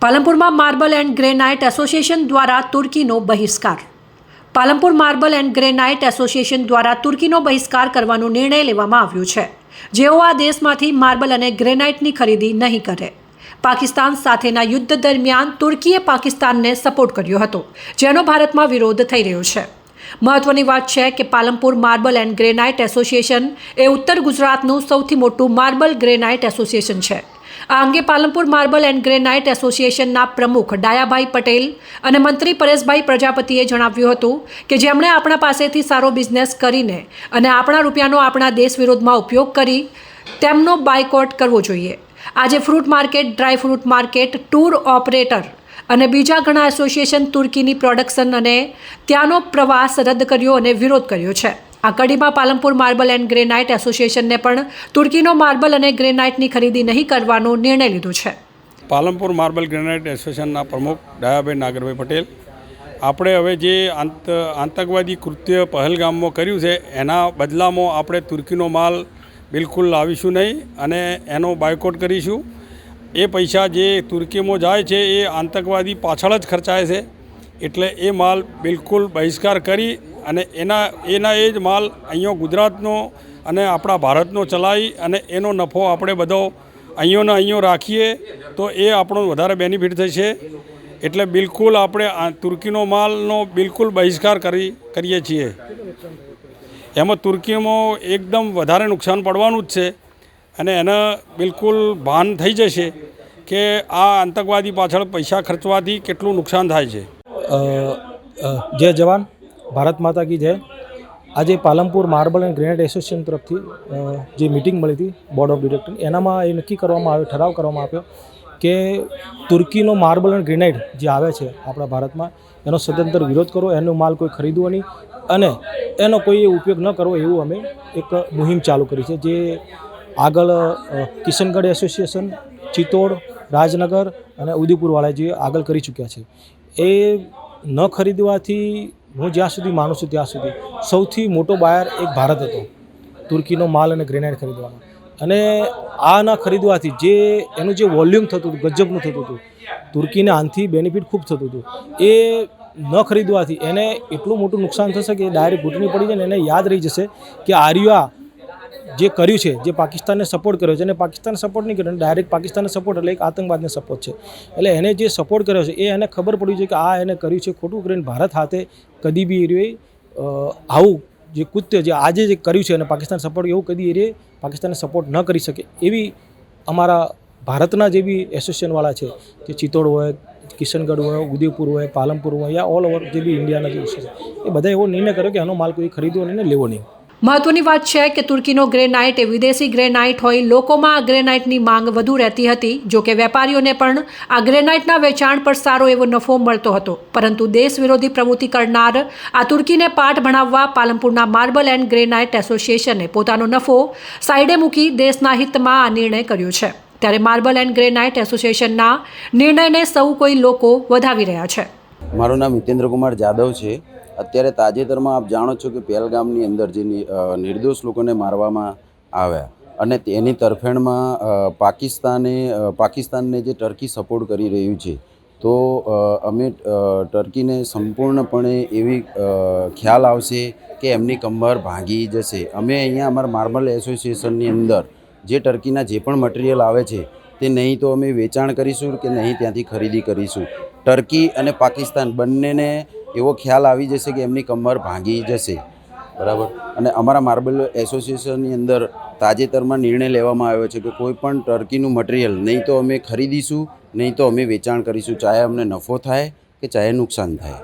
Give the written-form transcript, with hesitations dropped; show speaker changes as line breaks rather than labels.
પાલનપુરમાં marble and granite association દ્વારા તુર્કીનો બહિષ્કાર. Palanpur marble and granite association દ્વારા તુર્કીનો બહિષ્કાર કરવાનો નિર્ણય લેવામાં આવ્યો છે. જેઓ આ દેશમાંથી માર્બલ અને ગ્રેનાઇટની ખરીદી નહીં કરે. પાકિસ્તાન સાથેના યુદ્ધ દરમિયાન તુર્કીએ પાકિસ્તાનને સપોર્ટ કર્યો હતો, જેનો ભારતમાં વિરોધ થઈ રહ્યો છે. મહત્વની વાત છે કે Palanpur marble and granite association એ ઉત્તર ગુજરાતનું સૌથી મોટું માર્બલ ગ્રેનાઇટ એસોસિએશન છે. આ અંગે પાલનપુર માર્બલ એન્ડ ગ્રેનાઇટ એસોસિએશનના પ્રમુખ ડાયાભાઈ પટેલ અને મંત્રી પરેશભાઈ પ્રજાપતિએ જણાવ્યું હતું કે જેમણે આપણા પાસેથી સારો બિઝનેસ કરીને અને આપણા રૂપિયાનો આપણા દેશ વિરોધમાં ઉપયોગ કરી તેમનો બાયકોટ કરવો જોઈએ. આજે fruit market, dry fruit market, tour operator અને બીજા ઘણા એસોસિએશન તુર્કીની પ્રોડક્શન અને ત્યાંનો પ્રવાસ રદ કર્યો અને વિરોધ કર્યો છે. આ કડીમાં પાલનપુર માર્બલ એન્ડ ગ્રેનાઇટ એસોસિએશનને પણ તુર્કીનો માર્બલ અને ગ્રેનાઇટની ખરીદી નહીં કરવાનો નિર્ણય લીધો છે.
પાલનપુર માર્બલ ગ્રેનાઇટ એસોસિએશનના પ્રમુખ ડાયાભાઈ નાગરભાઈ પટેલ, આપણે હવે જે આતંકવાદી કૃત્ય પહેલગામમાં કર્યું છે એના બદલામાં આપણે તુર્કીનો માલ બિલકુલ લાવીશું નહીં અને એનો બાયકોટ કરીશું. એ પૈસા જે તુર્કીમાં જાય છે એ આતંકવાદી પાછળ જ ખર્ચાય છે, એટલે એ માલ બિલકુલ બહિષ્કાર કરી અને એના એ જ માલ અહીંયા ગુજરાતનો અને આપણા ભારતનો ચલાવી અને એનો નફો આપણે બધો અહીંયો રાખીએ તો એ આપણો વધારે બેનિફિટ થશે. એટલે બિલકુલ આપણે તુર્કીનો માલનો બિલકુલ બહિષ્કાર કરીએ છીએ. એમાં તુર્કીમાં એકદમ વધારે નુકસાન પડવાનું જ છે અને એને બિલકુલ ભાન થઈ જશે કે આ આતંકવાદી પાછળ પૈસા ખર્ચવાથી કેટલું નુકસાન થાય છે.
જય જવાન, ભારત માતા કી જય. આજે Palanpur marble and granite association તરફથી જે મિટિંગ મળી હતી બોર્ડ ઓફ ડિરેક્ટર, એનામાં એ નક્કી કરવામાં આવ્યો, ઠરાવ કરવામાં આવ્યો કે તુર્કીનો માર્બલ એન્ડ ગ્રેનાઇટ જે આવે છે આપણા ભારતમાં એનો સદંતર વિરોધ કરો, એનો માલ કોઈ ખરીદવો નહીં અને એનો કોઈ ઉપયોગ ન કરવો, એવું અમે એક મુહિમ ચાલુ કરી છે. જે આગળ કિશનગઢ એસોસિએશન, ચિત્તોડ, રાજનગર અને ઉદયપુરવાળા જે આગળ કરી ચૂક્યા છે. એ ન ખરીદવાથી હું જ્યાં સુધી માનું છું ત્યાં સુધી સૌથી મોટો બાયર એક ભારત હતો તુર્કીનો માલ અને ગ્રેનાઇટ ખરીદવાનો. અને આ ન ખરીદવાથી જે એનું જે વોલ્યુમ થતું હતું, ગજબનું થતું હતું, તુર્કીને આનાથી બેનિફિટ ખૂબ થતું હતું. એ ન ખરીદવાથી એને એટલું મોટું નુકસાન થશે કે ડાયરેક્ટ ઘૂંટણી પડી જાય ને એને યાદ રહી જશે કે આર્યા જે કર્યું છે, જે પાકિસ્તાનને સપોર્ટ કર્યો છે, અને પાકિસ્તાન સપોર્ટ નહીં કર્યો, ડાયરેક્ટ પાકિસ્તાનને સપોર્ટ એટલે એક આતંકવાદને સપોર્ટ છે. એટલે એને જે સપોર્ટ કર્યો છે એ એને ખબર પડવી જોઈએ કે આ એને કર્યું છે ખોટું કરીને ભારત હાથે કદી બી એ આવું જે કૃત્ય જે આજે જે કર્યું છે અને પાકિસ્તાન સપોર્ટ એવું કદી એ પાકિસ્તાનને સપોર્ટ ન કરી શકે એવી અમારા ભારતના જે બી એસોસિએશનવાળા છે, જે ચિત્તોડ હોય, કિશનગઢ હોય, ઉદયપુર હોય, પાલનપુર હોય, યા ઓલ ઓવર જે બી ઇન્ડિયાના જે છે એ બધા એવો નિર્ણય કર્યો કે એનો માલ કોઈ ખરીદવો નહીં ને લેવો નહીં.
મહત્વની વાત છે કે તુર્કીનો ગ્રેનાઇટ એ વિદેશી ગ્રેનાઇટ હોય, લોકોમાં આ ગ્રેનાઇટની માંગ વધુ રહેતી હતી. જો કે વેપારીઓને પણ આ ગ્રેનાઇટના વેચાણ પર સારો એવો નફો મળતો હતો, પરંતુ દેશ વિરોધી પ્રવૃત્તિ કરનાર આ તુર્કીને પાઠ ભણાવવા પાલનપુરના માર્બલ એન્ડ ગ્રેનાઇટ એસોસિએશને પોતાનો નફો સાઈડે મૂકી દેશના હિતમાં આ નિર્ણય કર્યો છે. ત્યારે માર્બલ એન્ડ ગ્રેનાઇટ એસોસિએશનના નિર્ણયને સૌ કોઈ લોકો વધાવી રહ્યા છે.
મારું નામ હિતેન્દ્રકુમાર જાદવ છે. અત્યારે તાજેતરમાં આપ જાણો છો કે પહેલગામની અંદર જે નિર્દોષ લોકોને મારવામાં આવ્યા અને તેની તરફેણમાં પાકિસ્તાનને જે ટર્કી સપોર્ટ કરી રહ્યું છે, તો અમે ટર્કીને સંપૂર્ણપણે એવી ખ્યાલ આવશે કે એમની કમર ભાંગી જશે. અમે અહીંયા અમારા માર્બલ એસોસિએશનની અંદર જે ટર્કીના જે પણ મટીરિયલ આવે છે તે નહીં તો અમે વેચાણ કરીશું કે નહીં ત્યાંથી ખરીદી કરીશું. ટર્કી અને પાકિસ્તાન બંનેને એવો ખ્યાલ આવી જશે કે એમની કમર ભાંગી જશે, બરાબર. અને અમારા માર્બલ એસોસિએશનની અંદર તાજેતરમાં નિર્ણય લેવામાં આવ્યો છે કે કોઈ પણ ટર્કીનું મટીરિયલ નહીં તો અમે ખરીદીશું, નહીં તો અમે વેચાણ કરીશું, ચાહે અમને નફો થાય કે ચાહે નુકસાન થાય.